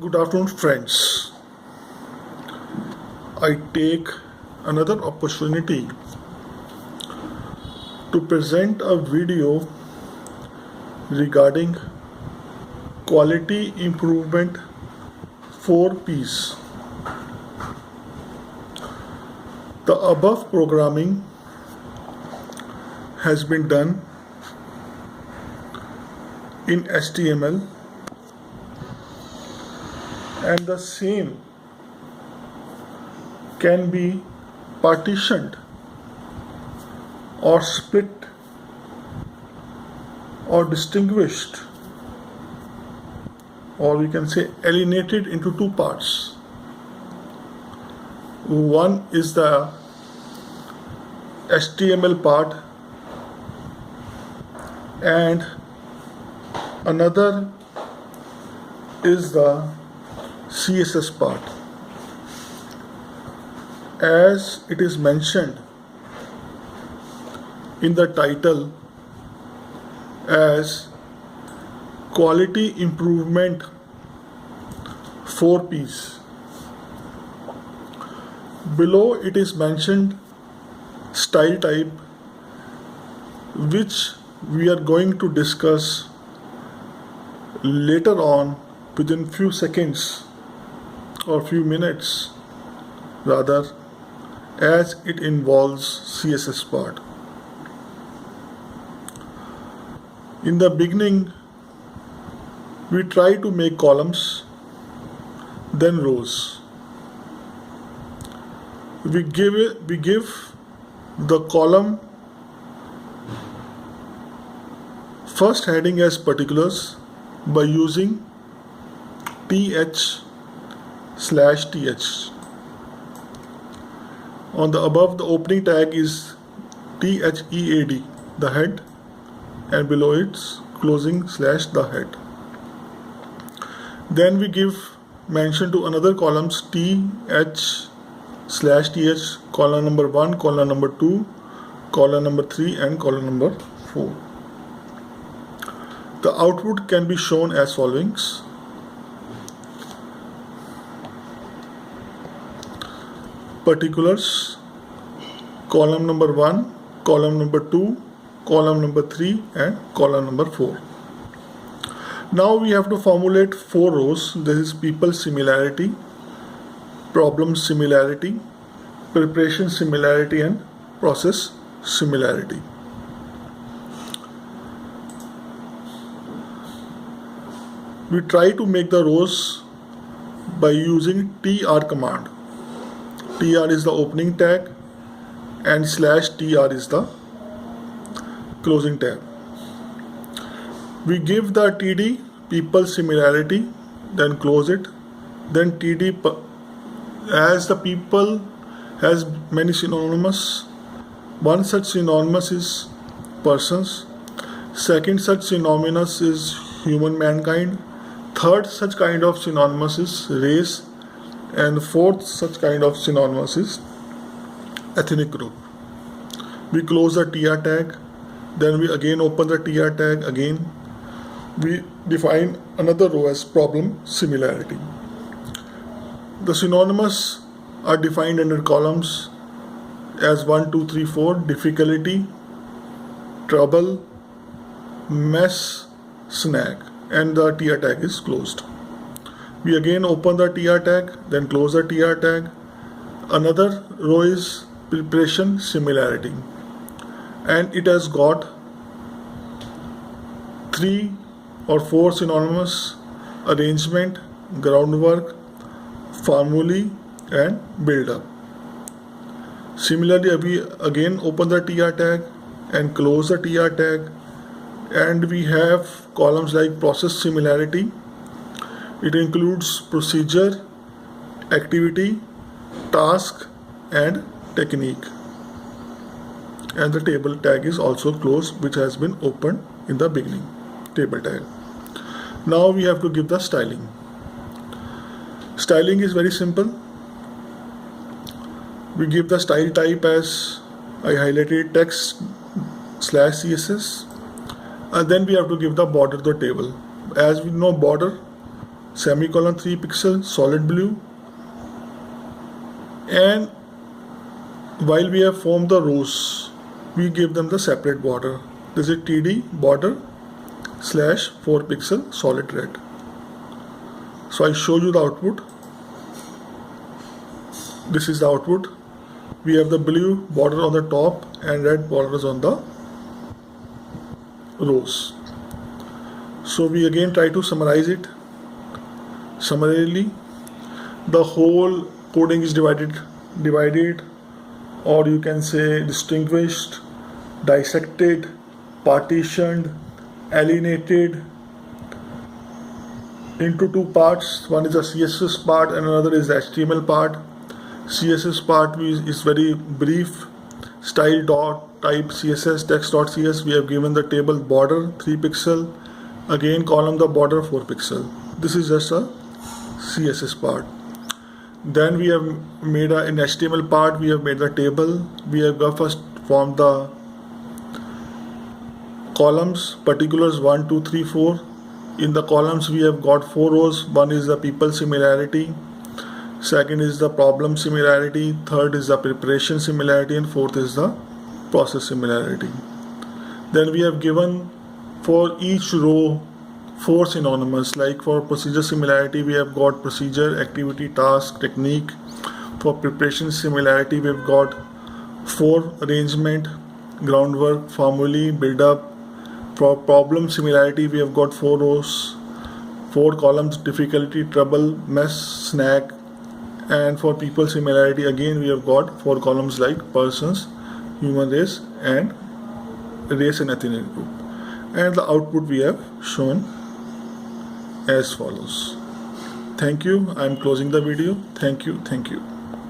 Good afternoon, friends. I take another opportunity to present a video regarding quality improvement 4 P's. The above programming has been done in HTML and the same can be partitioned or split or distinguished, or we can say alienated into two parts. One is the HTML part and another is the CSS part. As it is mentioned in the title as quality improvement 4 P's. Below it is mentioned style type, which we are going to discuss later on within few seconds or few minutes rather, as it involves CSS part. In the beginning, we try to make columns, then rows. We give the column first heading as particulars by using th/th. On the above, the opening tag is THEAD, the head, and below it's closing slash the head. Then we give mention to another columns TH/TH, column number 1, column number 2, column number 3, and column number 4. The output can be shown as follows. Particulars, column number 1, column number 2, column number 3, and column number 4. Now we have to formulate 4 rows. This is people similarity, problem similarity, preparation similarity, and process similarity. We try to make the rows by using tr command. tr is the opening tag and /tr is the closing tag. We give the td people similarity, then close it, then td as the people has many synonymous. One such synonymous is persons, second such synonymous is human mankind, third such kind of synonymous is race, and fourth such kind of synonymous is ethnic group. We close the tr tag, then we again open the tr tag again. We define another row as problem similarity. The synonymous are defined under columns as 1, 2, 3, 4, difficulty, trouble, mess, snag, and the tr tag is closed. We again open the tr tag, then close the tr tag. Another row is preparation similarity, and it has got 3 or 4 synonymous: arrangement, groundwork, formulae, and build up. Similarly, we again open the tr tag and close the tr tag, and we have columns like process similarity. It includes procedure, activity, task, and technique. And the table tag is also closed, which has been opened in the beginning. Table tag. Now we have to give the styling. Styling is very simple. We give the style type as I highlighted text /CSS, and then we have to give the border to the table. As we know, border semicolon 3 pixel solid blue. And while we have formed the rows, we give them the separate border. This is TD border slash 4 pixel solid red. So I show you the output. This is the output. We have the blue border on the top and red borders on the rows. So we again try to summarize it. Summarily, the whole coding is divided, or you can say distinguished, dissected, partitioned, alienated into two parts. One is the CSS part and another is the HTML part. CSS part is very brief. Style dot type CSS text.cs. We have given the table border 3 pixel. Again column the border 4 pixel. This is just a CSS part. Then we have made in HTML part, we have made the table. We have first formed the columns, particulars 1, 2, 3, 4. In the columns we have got 4 rows. One is the people similarity, second is the problem similarity, third is the preparation similarity, and fourth is the process similarity. Then we have given for each row 4 synonymous, like for procedure similarity we have got procedure, activity, task, technique. For preparation similarity we have got 4 arrangement, groundwork, formulae, build up. For problem similarity we have got 4 rows, 4 columns, difficulty, trouble, mess, snag. And for people similarity again we have got 4 columns like persons, human race, and race and ethnic group. And the output we have shown as follows. Thank you. I am closing the video. Thank you.